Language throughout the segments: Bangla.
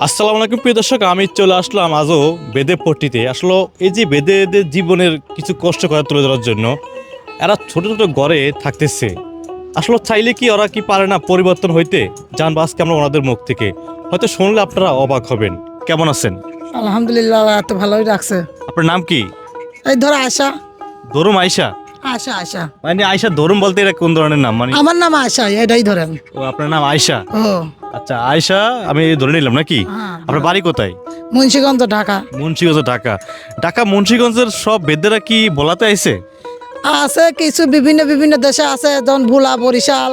আসসালামু আলাইকুম প্রিয় দর্শক, আমি চলে আসলাম আজও বেদে পট্টিতে। আসলে এই যে বেদেদের জীবনের কিছু কষ্ট করে তুলে ধরার জন্য এরা ছোট ছোট ঘরে থাকতেছে। আসলে চাইলে কি ওরা কি পারে না পরিবর্তন হইতে? জানবো আজকে আমরা ওনাদের মুখ থেকে। হয়তো শুনলে আপনারা অবাক হবেন। কেমন আছেন? আলহামদুলিল্লাহ, এত ভালোই রাখছে। আপনার নাম কি? এই ধরো আয়সা। ধরুম আয়সা? আয়সা আয়সা মানে আয়সা ধরুম বলতে এটা কোন ধরনের নাম? মানে আমার নাম আয়সা, এটাই ধরেন। ও, আপনার নাম আয়সা? ও আচ্ছা, আয়সা আমি ধরে নিলাম নাকি? হ্যাঁ। আপনার বাড়ি কোথায়? মুন্সিগঞ্জ, ঢাকা। মুন্সিগঞ্জ, ঢাকা। ঢাকা মুন্সিগঞ্জের সব বেদেরা কি বলাতে আইছে? আছে কিছু বিভিন্ন বিভিন্ন দেশে আছে, যেমন ভোলা, বরিশাল,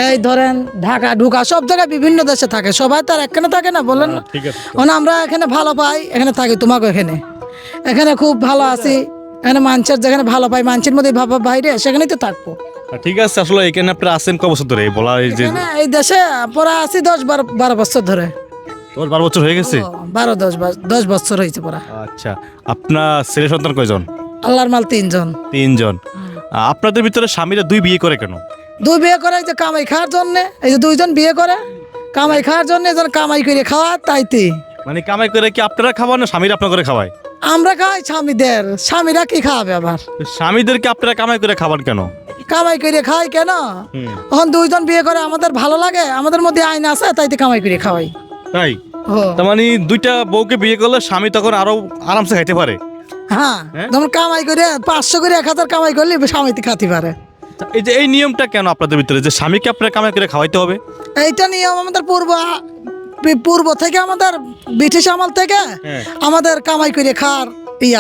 এই ধরেন ঢাকা ঢুকা সব জায়গায় বিভিন্ন দেশে থাকে। সবাই তো আর এখানে থাকে না, বলেন না? ঠিক আছে। মানে আমরা এখানে ভালো পাই, এখানে থাকি। তোমাকে এখানে এখানে খুব ভালো আছি। এখানে মানুষের যেখানে ভালো পাই, মানুষের মধ্যে ভাবা বাইরে, সেখানেই তো থাকবো। ঠিক আছে। আসলে এখানে আপনারা আছেন ক বছর ধরে বলা এই যে? এখানে এই দেশে পরে আছি 10-12 বছর ধরে। 12 বছর হয়ে গেছে? 12-10 বছর হয়েছে পড়া। আচ্ছা, আপনার ছেলে সন্তান কয়জন? আল্লাহর মাল 3 জন। 3 জন। আপনাদের ভিতরে স্বামীরা 2 বিয়ে করে কেন? 2 বিয়ে করে, এই যে কামাই খাওয়ার জন্য। এই যে 2 জন বিয়ে করে কামাই খাওয়ার জন্য, এজন কামাই করে খাওয়া তাইতে। মানে কামাই করে কি আপনারা খাওয়ান না স্বামীরা আপনার করে খাওয়ায়? আমরা খাই স্বামীদের, স্বামীরা কি খাওয়াবে আবার? স্বামীদেরকে আপনারা কামাই করে খাবার কেন? কামাই করে খাই কেন? এখন 2 জন বিয়ে করে, আমাদের ভালো লাগে, আমাদের মধ্যে আইন আছে, তাইতে কামাই করে খাওয়াই। তাই? ও তার মানে 2টা বউকে বিয়ে করলে স্বামী তখন আরো আরামসে খাইতে পারে? হ্যাঁ, যেমন কামাই করে 500 করে 1000 কামাই করলে স্বামীতে খাতে পারে। এই যে এই নিয়মটা কেন আপনাদের ভিতরে যে স্বামীকে আপনারা কামাই করে খাওয়াইতে হবে? এইটা নিয়ম আমাদের পূর্ব থেকে, আমাদের ব্রিটিশ আমল থেকে আমাদের কামাই করে খাওয়ার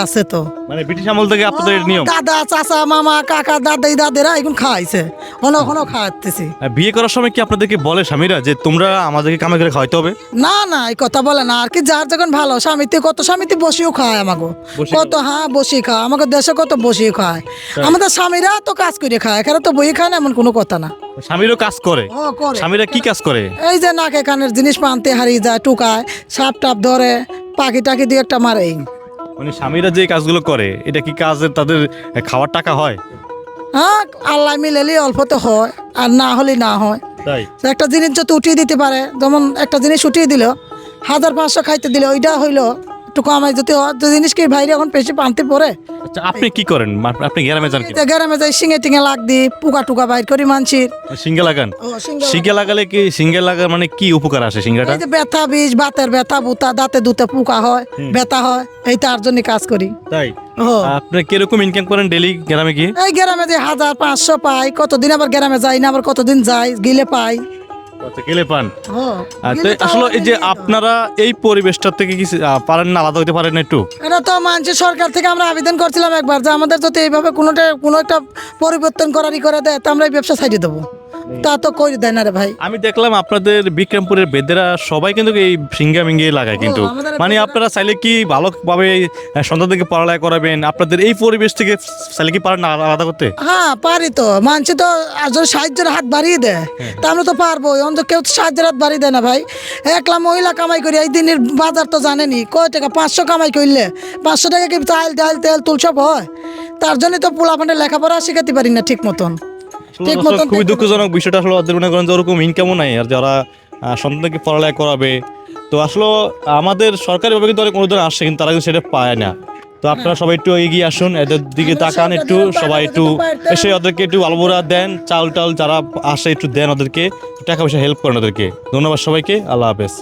আছে তো। মানে ব্রিটিশ আমল থেকে আপনাদের এই নিয়ম? দাদা, চাচা, মামা, কাকা, দাদাই, দাদেরা এখন খাওয়াইছে, অনেক খাওয়াতেছি। আর বিয়ে করার সময় কি আপনাদেরকে বলে স্বামীরা যে তোমরা আমাদেরকে কামাই করে খাওয়াইতে হবে? না না, এই কথা বলে না। আর কি, যার যখন ভালো স্বামীতে, কত স্বামীতে বসিও খায় আমাকে, কত হ্যাঁ বসি খায় আমাকে দেশে, কত বসিও খায়। আমাদের স্বামীরা তো কাজ করে খায়, এখানে তো বই খায় না, এমন কোনো কথা না। স্বামীরও কাজ করে? ও করে। স্বামীরা কি কাজ করে? এই যে নাকে কানের জিনিস পানতে হারিয়ে যায়, টুকায়, সাপ টাপ ধরে, পাখি টাকি দিয়ে একটা মারে। মানে স্বামীরা যে কাজগুলো করে এটা কি কাজের তাদের খাওয়ার টাকা হয়? হ্যাঁ, আল্লাহ মিলেলি অল্পতে হয়, আর না হলে না হয়। তাই? একটা জিনিস যদি উঠিয়ে দিতে পারে, যেমন একটা জিনিস উঠিয়ে দিল, 1500 খাইতে দিল, ওইটা হইলো একটু কমাই। যদি জিনিস কি ভাইরে এখন বেশি পানতে পড়ে। আচ্ছা, আপনি কি করেন? আপনি গ্রামে যান কি? গ্রামে যাই, শিঙে টিঙে লাগ দি, পোকা টুকা বাইর করি মানছির। সিঙ্গে লাগান? সিঙ্গে লাগালে কি সিঙ্গে লাগা মানে কি উপকার আসে সিঙ্গাটা? এই যে ব্যথা, বিষ, বাতের ব্যথা, বুতা, দাঁতে দুতে পোকা হয়, ব্যথা হয়, এই তার জন্য কাজ করি। তাই? ও আপনি কিরকম ইনকাম করেন ডেইলি গ্রামে গিয়ে? এই গ্রামে যে 1500 পাই, কতদিন আবার গ্রামে যাই না, আবার কতদিন যাই, গিলে পাই। আচ্ছা, গেলে পান। ও তো আসলে এই যে আপনারা এই পরিবেশটা থেকে কি পারেন না আলাদা হইতে পারেন না একটু? এটা তো মানছি, সরকার থেকে আমরা আবেদন করছিলাম একবার, যে আমাদের যদি এইভাবে কোনো একটা পরিবর্তন করে দেয়, তো আমরা এই ব্যবসা ছাড়িয়ে দেবো। তা তো করে দেয় না রে ভাই। আমি দেখলাম আপনাদের বিক্রমপুরের বেদেরা সবাই কিন্তু এই সিঙ্গা মিঙ্গে লাগায় কিন্তু। আমাদের মানে আপনারা চাইলে কি ভালোভাবে সন্তানদেরকে পড়ালেখা করাবেন? আপনাদের এই পরিবেশ থেকে চাইলে কি পারেন না আলাদা করতে? হ্যাঁ পারি তো, মানছি তো। আর যদি সাহায্যের হাত বাড়িয়ে দেয়, তা আমরা তো পারবো। অন্তত কেউ তো সাহায্যের হাত বাড়িয়ে দেয় না ভাই। একলা মহিলা কামাই করি, এই দিনের বাজার তো জানেনি কয় টাকা। 500 কামাই করলে 500 টাকা কি চাল ডাল তেল তুল সব হয়? তার জন্য তো পোলাপানের লেখাপড়া শিখাতে পারি না ঠিক মতন। ঠিক মতন খুবই দুঃখজনক বিষয়টা। আসলে ওদের মনে করেন যে ওরকম ইনকামও নাই, আর যারা সন্তানকে পড়ালেখা করাবে, তো আসলে আমাদের সরকারিভাবে কিন্তু অনেক অনুদান আসছে, কিন্তু তারা কিন্তু সেটা পায় না। তো আপনারা সবাই একটু এগিয়ে আসুন, এদের দিকে তাকান একটু, সবাই একটু এসে ওদেরকে একটু আলবোরা দেন, চাল টাল যারা আসে একটু দেন ওদেরকে, টাকা পয়সা হেল্প করেন ওদেরকে। ধন্যবাদ সবাইকে, আল্লাহ হাফেজ।